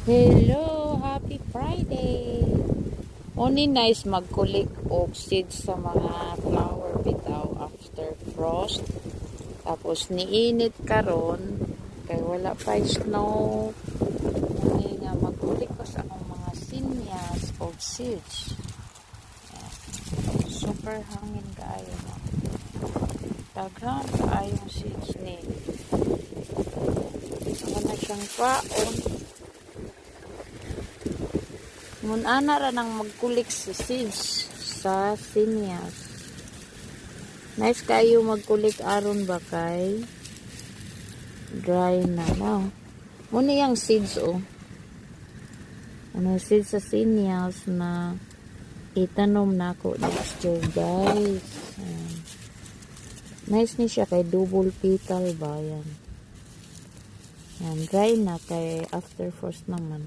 Hello! Happy Friday! Oni nice mag-collect og seeds sa mga flower bitaw after frost. Tapos niinit karon kay wala pa snow. Oni nga mag-collect ko sa akong mga sinyas og seeds. Super hangin kaayo na. Daghan kaayong seeds ni. Saka na siyang paon. Munana ra nang magkulik sa seeds sa sinyas. Nice kayo magkulik aron ba kay dry na now. Muna yung seeds Ano seeds sa sinyas na itanom na ako next year guys. Nice ni siya kay double petal ba yan. Yan dry na kay after frost naman.